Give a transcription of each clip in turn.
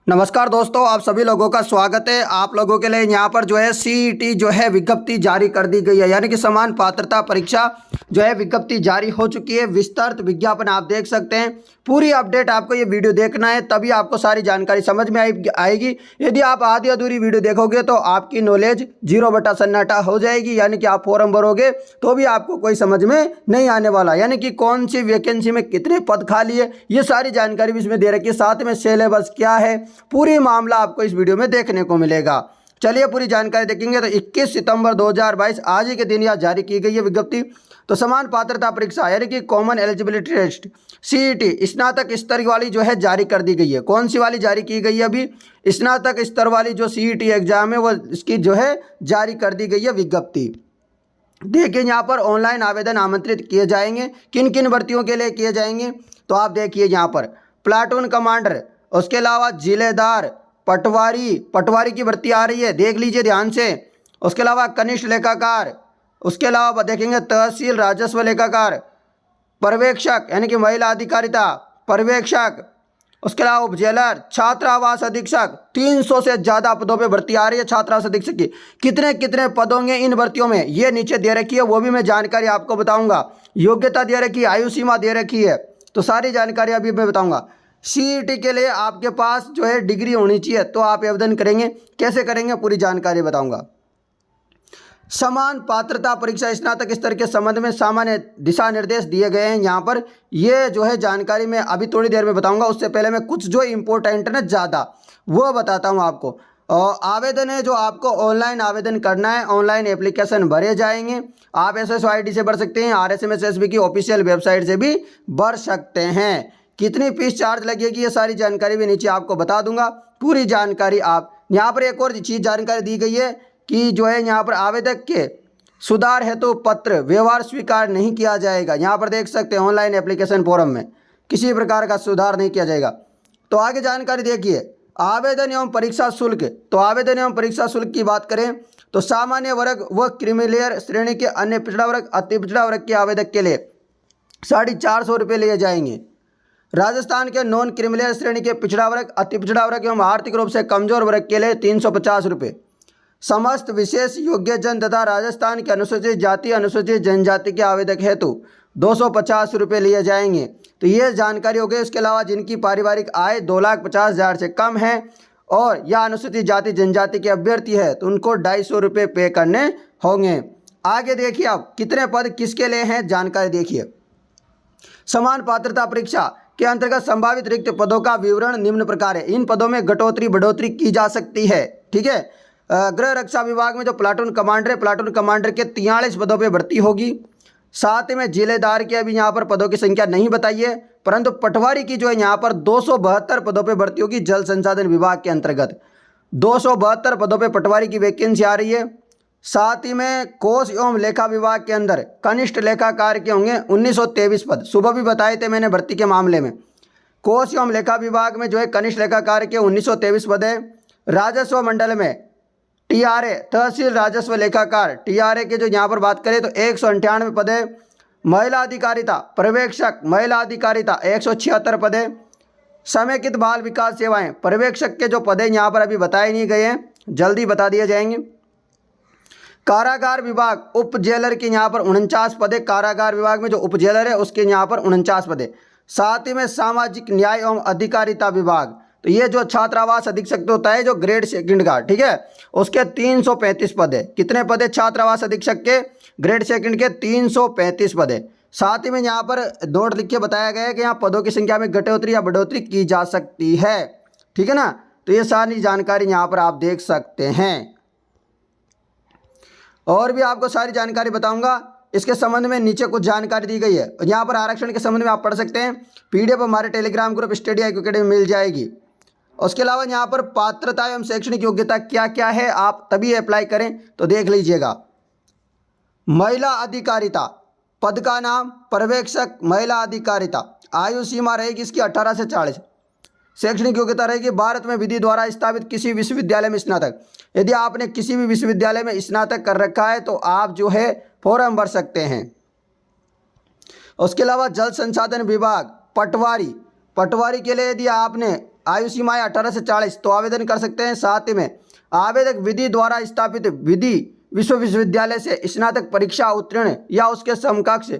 नमस्कार दोस्तों, आप सभी लोगों का स्वागत है। आप लोगों के लिए यहाँ पर जो है सीईटी जो है विज्ञप्ति जारी कर दी गई है, यानी कि समान पात्रता परीक्षा जो है विज्ञप्ति जारी हो चुकी है। विस्तृत विज्ञापन आप देख सकते हैं। पूरी अपडेट आपको ये वीडियो देखना है, तभी आपको सारी जानकारी समझ में आएगी। यदि आप आधी अधूरी वीडियो देखोगे तो आपकी नॉलेज 0/सन्नाटा हो जाएगी, यानी कि आप फॉर्म भरोगे तो भी आपको कोई समझ में नहीं आने वाला, यानी कि कौन सी वैकेंसी में कितने पद खाली है ये सारी जानकारी भी इसमें दे रखी है। साथ में सिलेबस क्या है, पूरी मामला आपको इस वीडियो में देखने को मिलेगा। चलिए पूरी जानकारी देखेंगे। तो 21 सितंबर 2022 आज ही के दिन यह जारी की गई है विज्ञप्ति। तो समान पात्रता परीक्षा यानी कि कॉमन एलिजिबिलिटी टेस्ट सीईटी स्नातक स्तर वाली जो है जारी कर दी गई है। कौन सी वाली जारी की गई है? अभी स्नातक स्तर वाली जो सीईटी एग्जाम है वो इसकी जो है जारी कर दी गई है विज्ञप्ति। देखिए यहाँ पर ऑनलाइन आवेदन आमंत्रित किए जाएंगे। किन किन भर्तियों के लिए किए जाएंगे तो आप देखिए यहाँ पर प्लाटून कमांडर, उसके अलावा जिलेदार, पटवारी की भर्ती आ रही है, देख लीजिए ध्यान से। उसके अलावा कनिष्ठ लेखाकार, उसके अलावा देखेंगे तहसील राजस्व लेखाकार, पर्यवेक्षक यानी कि महिला अधिकारिता पर्यवेक्षक, उसके अलावा उप जेलर, छात्रावास अधीक्षक। 300 से ज़्यादा पदों पे भर्ती आ रही है छात्रावास अधीक्षक की। कितने कितने पद होंगे इन भर्तियों में ये नीचे दे रखी है, वो भी मैं जानकारी आपको बताऊंगा। योग्यता दे रखी है, आयु सीमा दे रखी है, तो सारी जानकारी अभी मैं बताऊंगा। सीईटी के लिए आपके पास जो है डिग्री होनी चाहिए तो आप आवेदन करेंगे। कैसे करेंगे पूरी जानकारी बताऊंगा। समान पात्रता परीक्षा स्नातक स्तर के संबंध में सामान्य दिशा निर्देश दिए गए हैं। यहाँ पर ये जो है जानकारी मैं अभी थोड़ी देर में बताऊंगा। उससे पहले मैं कुछ जो इम्पोर्टेंट है ना ज़्यादा वो बताता हूँ आपको। और आवेदन है जो आपको ऑनलाइन आवेदन करना है, ऑनलाइन एप्लीकेशन भरे जाएंगे। आप SSID से भर सकते हैं, RSMSSB की ऑफिशियल वेबसाइट से भी भर सकते हैं। कितनी फीस चार्ज लगेगी ये सारी जानकारी भी नीचे आपको बता दूंगा। पूरी जानकारी आप यहाँ पर एक और चीज़ जानकारी दी गई है कि जो है यहाँ पर आवेदक के सुधार हेतु पत्र व्यवहार स्वीकार नहीं किया जाएगा। यहाँ पर देख सकते हैं ऑनलाइन एप्लीकेशन फॉर्म में किसी प्रकार का सुधार नहीं किया जाएगा। तो आगे जानकारी देखिए आवेदन एवं परीक्षा शुल्क। तो आवेदन एवं परीक्षा शुल्क की बात करें तो सामान्य वर्ग व क्रीमिलेयर श्रेणी के अन्य पिछड़ा वर्ग अति पिछड़ा वर्ग के आवेदक के लिए 450 रुपये लिए जाएंगे। राजस्थान के नॉन क्रिमिनल श्रेणी के पिछड़ा वर्ग अति पिछड़ा वर्ग एवं आर्थिक रूप से कमजोर वर्ग के लिए 350 रुपये। समस्त विशेष योग्य जन तथा राजस्थान के अनुसूचित जाति अनुसूचित जनजाति के आवेदक हेतु 250 रुपये लिए जाएंगे। तो ये जानकारी हो गई। इसके अलावा जिनकी पारिवारिक आय 2,50,000 से कम है और या अनुसूचित जाति जनजाति के अभ्यर्थी है तो उनको 250 रुपये पे करने होंगे। आगे देखिए आप कितने पद किसके लिए हैं जानकारी देखिए। समान पात्रता परीक्षा के अंतर्गत संभावित रिक्त पदों का विवरण निम्न प्रकार है। इन पदों में घटोतरी बढ़ोतरी की जा सकती है। ठीक है। गृह रक्षा विभाग में जो प्लाटून कमांडर है, प्लाटून कमांडर के 43 पदों पे भर्ती होगी। साथ में जिलेदार के अभी यहाँ पर पदों की संख्या नहीं बताई है, परंतु पटवारी की जो है यहाँ पर 272 पदों पे भर्ती होगी। जल संसाधन विभाग के अंतर्गत 272 पदों पे पटवारी की वैकेंसी आ रही है। साथ ही में कोष एवं लेखा विभाग के अंदर कनिष्ठ लेखाकार के होंगे 1923 पद। सुबह भी बताए थे मैंने भर्ती के मामले में। कोष एवं लेखा विभाग में जो है कनिष्ठ लेखाकार के 1923 पद है। राजस्व मंडल में TRA तहसील राजस्व लेखाकार TRA के जो यहाँ पर बात करें तो 198 पद है। महिला अधिकारिता पर्यवेक्षक महिला अधिकारिता 176 पद है। समेकित बाल विकास सेवाएं पर्यवेक्षक के जो पद है यहाँ पर अभी बताए नहीं गए हैं, जल्दी बता दिए जाएंगे। कारागार विभाग उप जेलर के यहाँ पर 49 पद है। कारागार विभाग में जो उप जेलर है उसके यहाँ पर 49 पद है। साथ ही में सामाजिक न्याय एवं अधिकारिता विभाग, तो ये जो छात्रावास अधीक्षक होता है जो ग्रेड 2 का, ठीक है, उसके 335 पद है। कितने पद है छात्रावास अधीक्षक के? ग्रेड 2 के 335 पद है। साथ ही में यहाँ पर नोट लिख के बताया गया है कि यहाँ पदों की संख्या में घटोतरी या बढ़ोतरी की जा सकती है। ठीक है ना। तो ये सारी जानकारी यहाँ पर आप देख सकते हैं। और भी आपको सारी जानकारी बताऊंगा। इसके संबंध में नीचे कुछ जानकारी दी गई है। यहाँ पर आरक्षण के संबंध में आप पढ़ सकते हैं। PDF हमारे टेलीग्राम ग्रुप स्टडी एकेडमी में मिल जाएगी। उसके अलावा यहाँ पर पात्रता एवं शैक्षणिक योग्यता क्या क्या है आप तभी अप्लाई करें तो देख लीजिएगा। महिला अधिकारिता पद का नाम पर्यवेक्षक महिला अधिकारिता। आयु सीमा रहेगी इसकी 18 से 40। शैक्षणिक योग्यता रहेगी भारत में विधि द्वारा स्थापित किसी विश्वविद्यालय में स्नातक। यदि आपने किसी भी विश्वविद्यालय में स्नातक कर रखा है तो आप जो है फॉर्म भर सकते हैं। उसके अलावा जल संसाधन विभाग पटवारी के लिए यदि आपने आयु सीमा है 18 से 40 तो आवेदन कर सकते हैं। साथ ही में आवेदक विधि द्वारा स्थापित विधि विश्वविद्यालय से स्नातक परीक्षा उत्तीर्ण या उसके समकक्ष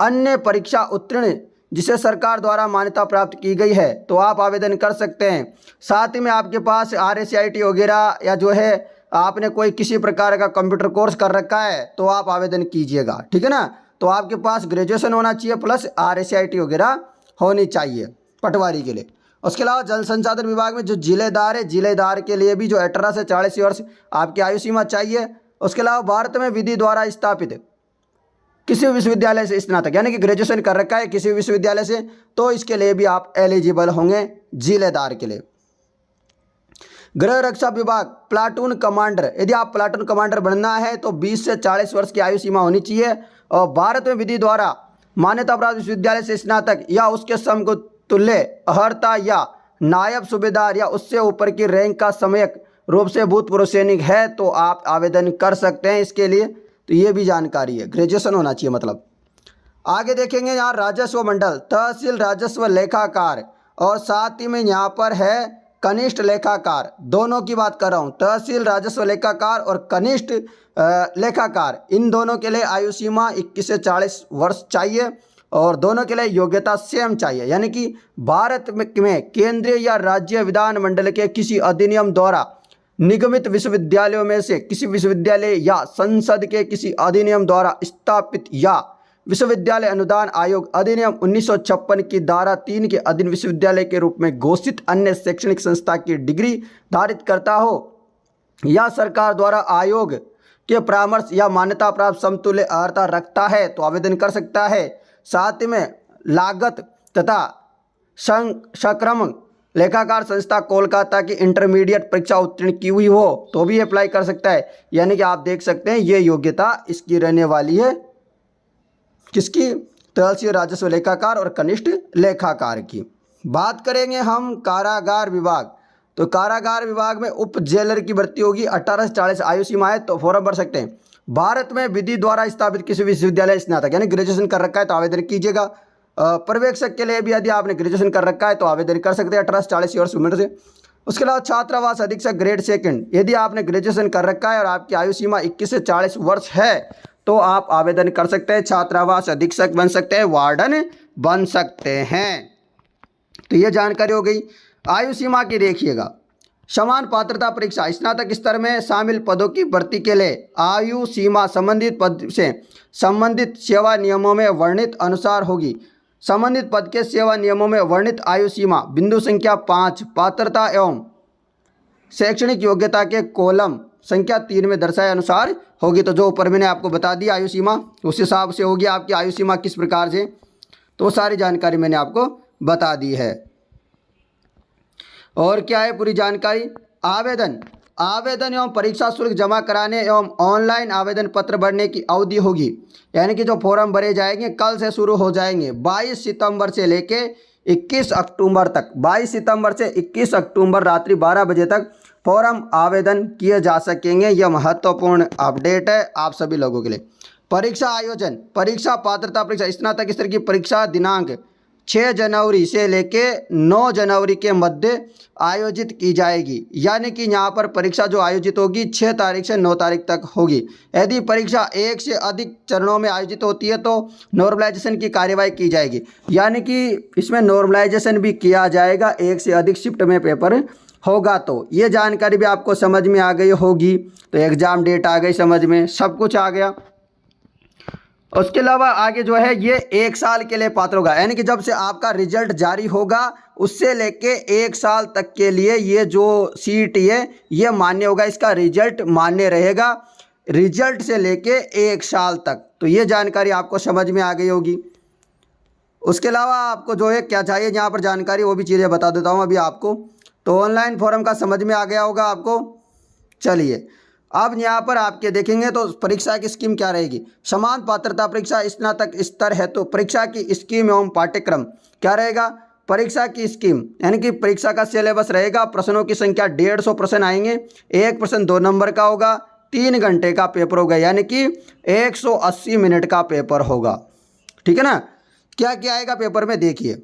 अन्य परीक्षा उत्तीर्ण जिसे सरकार द्वारा मान्यता प्राप्त की गई है तो आप आवेदन कर सकते हैं। साथ ही में आपके पास RSCIT वगैरह या जो है आपने कोई किसी प्रकार का कंप्यूटर कोर्स कर रखा है तो आप आवेदन कीजिएगा, ठीक है ना। तो आपके पास ग्रेजुएशन होना चाहिए प्लस RSCIT वगैरह होनी चाहिए पटवारी के लिए। उसके अलावा जल संसाधन विभाग में जो जिलेदार है, जिलेदार के लिए भी जो 18 से 40 वर्ष आपकी आयु सीमा चाहिए। उसके अलावा भारत में विधि द्वारा स्थापित किसी विश्वविद्यालय से स्नातक यानी कि ग्रेजुएशन कर रखा है किसी विश्वविद्यालय से तो इसके लिए भी आप एलिजिबल होंगे जिलेदार के लिए। गृह रक्षा विभाग प्लाटून कमांडर, यदि आप प्लाटून कमांडर बनना है तो 20 से 40 वर्ष की आयु सीमा होनी चाहिए और भारत में विधि द्वारा मान्यता प्राप्त विश्वविद्यालय से स्नातक या उसके समतुल्य अर्हता या नायब सूबेदार या उससे ऊपर की रैंक का समयक रूप से भूतपूर्व सैनिक है तो आप आवेदन कर सकते हैं इसके लिए। तो ये भी जानकारी है, ग्रेजुएशन होना चाहिए मतलब। आगे देखेंगे यहाँ राजस्व मंडल, तहसील राजस्व लेखाकार और साथ ही में यहाँ पर है कनिष्ठ लेखाकार, दोनों की बात कर रहा हूँ। तहसील राजस्व लेखाकार और कनिष्ठ लेखाकार इन दोनों के लिए आयु सीमा 21 से 40 वर्ष चाहिए और दोनों के लिए योग्यता सेम चाहिए यानी कि भारत में केंद्रीय या राज्य विधान मंडल के किसी अधिनियम द्वारा निगमित विश्वविद्यालयों में से किसी विश्वविद्यालय या संसद के किसी अधिनियम द्वारा स्थापित या विश्वविद्यालय अनुदान आयोग अधिनियम 1956 की धारा 3 के अधीन विश्वविद्यालय के रूप में घोषित अन्य शैक्षणिक संस्था की डिग्री धारित करता हो या सरकार द्वारा आयोग के परामर्श या मान्यता प्राप्त समतुल्य अर्हता रखता है तो आवेदन कर सकता है। साथ में लागत तथा संक्रमण लेखाकार संस्था कोलकाता की इंटरमीडिएट परीक्षा उत्तीर्ण की हुई हो तो भी अप्लाई कर सकता है। यानी कि आप देख सकते हैं ये योग्यता इसकी रहने वाली है, किसकी, तहसील राजस्व लेखाकार और कनिष्ठ लेखाकार की। बात करेंगे हम कारागार विभाग, तो कारागार विभाग में उप जेलर की भर्ती होगी, 18 से 40 आयु सीमा है तो फॉर्म भर सकते हैं। भारत में विधि द्वारा स्थापित किसी विश्वविद्यालय स्नातक यानी ग्रेजुएशन कर रखा है तो आवेदन कीजिएगा। पर्यवेक्षक के लिए भी यदि आपने ग्रेजुएशन कर रखा है तो आवेदन कर सकते हैं 18 से 40 वर्ष उम्र से। उसके अलावा छात्रावास अधीक्षक ग्रेड सेकंड, यदि आपने ग्रेजुएशन कर रखा है और आपकी आयु सीमा 21 से 40 वर्ष है तो आप आवेदन कर सकते हैं, छात्रावास अधीक्षक बन सकते हैं, वार्डन बन सकते हैं। तो ये जानकारी हो गई। आयु सीमा की देखिएगा, समान पात्रता परीक्षा स्नातक स्तर में शामिल पदों की भर्ती के लिए आयु सीमा संबंधित पद से संबंधित सेवा नियमों में वर्णित अनुसार होगी। संबंधित पद के सेवा नियमों में वर्णित आयु सीमा बिंदु संख्या 5 पात्रता एवं शैक्षणिक योग्यता के कॉलम संख्या 3 में दर्शाए अनुसार होगी। तो जो ऊपर मैंने आपको बता दी आयु सीमा उस हिसाब से होगी आपकी आयु सीमा किस प्रकार से, तो सारी जानकारी मैंने आपको बता दी है। और क्या है पूरी जानकारी, आवेदन एवं परीक्षा शुल्क जमा कराने एवं ऑनलाइन आवेदन पत्र भरने की अवधि होगी, यानी कि जो फॉर्म भरे जाएंगे कल से शुरू हो जाएंगे 22 सितंबर से लेके 21 अक्टूबर तक। 22 सितंबर से 21 अक्टूबर रात्रि 12 बजे तक फॉर्म आवेदन किए जा सकेंगे। यह महत्वपूर्ण अपडेट है आप सभी लोगों के लिए। परीक्षा आयोजन, परीक्षा पात्रता परीक्षा स्नातक स्तर की परीक्षा दिनांक 6 जनवरी से लेके 9 जनवरी के मध्य आयोजित की जाएगी, यानी कि यहाँ पर परीक्षा जो आयोजित होगी 6 तारीख से 9 तारीख तक होगी। यदि परीक्षा एक से अधिक चरणों में आयोजित होती है तो नॉर्मलाइजेशन की कार्यवाही की जाएगी, यानी कि इसमें नॉर्मलाइजेशन भी किया जाएगा, एक से अधिक शिफ्ट में पेपर होगा। तो ये जानकारी भी आपको समझ में आ गई होगी। तो एग्ज़ाम डेट आ गई समझ में, सब कुछ आ गया। उसके अलावा आगे जो है ये 1 साल के लिए पात्र होगा, यानी कि जब से आपका रिजल्ट जारी होगा उससे लेके 1 साल तक के लिए ये जो CET है ये मान्य होगा, इसका रिजल्ट मान्य रहेगा रिजल्ट से लेके 1 साल तक। तो ये जानकारी आपको समझ में आ गई होगी। उसके अलावा आपको जो है क्या चाहिए यहाँ पर जानकारी, वो भी चीज़ें बता देता हूँ अभी आपको। तो ऑनलाइन फॉर्म का समझ में आ गया होगा आपको। चलिए अब यहाँ पर आपके देखेंगे तो परीक्षा की स्कीम क्या रहेगी। समान पात्रता परीक्षा स्नातक स्तर है तो परीक्षा की स्कीम एवं पाठ्यक्रम क्या रहेगा। परीक्षा की स्कीम यानी कि परीक्षा का सिलेबस रहेगा, प्रश्नों की संख्या 150 प्रश्न आएंगे, एक प्रश्न 2 नंबर का होगा, 3 घंटे का पेपर होगा, यानी कि 180 मिनट का पेपर होगा। ठीक है ना। क्या क्या आएगा पेपर में देखिए,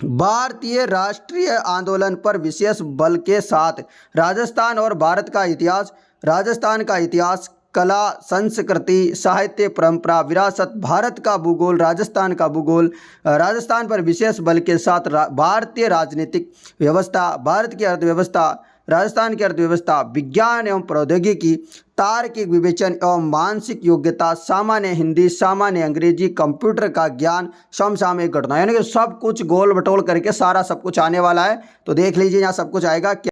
भारतीय राष्ट्रीय आंदोलन पर विशेष बल के साथ राजस्थान और भारत का इतिहास, राजस्थान का इतिहास, कला, संस्कृति, साहित्य, परंपरा, विरासत, भारत का भूगोल, राजस्थान का भूगोल, राजस्थान पर विशेष बल के साथ भारतीय राजनीतिक व्यवस्था, भारत की अर्थव्यवस्था, राजस्थान की अर्थव्यवस्था, विज्ञान एवं प्रौद्योगिकी, तार्किक विवेचन एवं मानसिक योग्यता, सामान्य हिंदी, सामान्य अंग्रेजी, कंप्यूटर का ज्ञान, समसामयिक घटना, यानी कि सब कुछ गोल बटोल करके सारा सब कुछ आने वाला है। तो देख लीजिए यहाँ सब कुछ आएगा।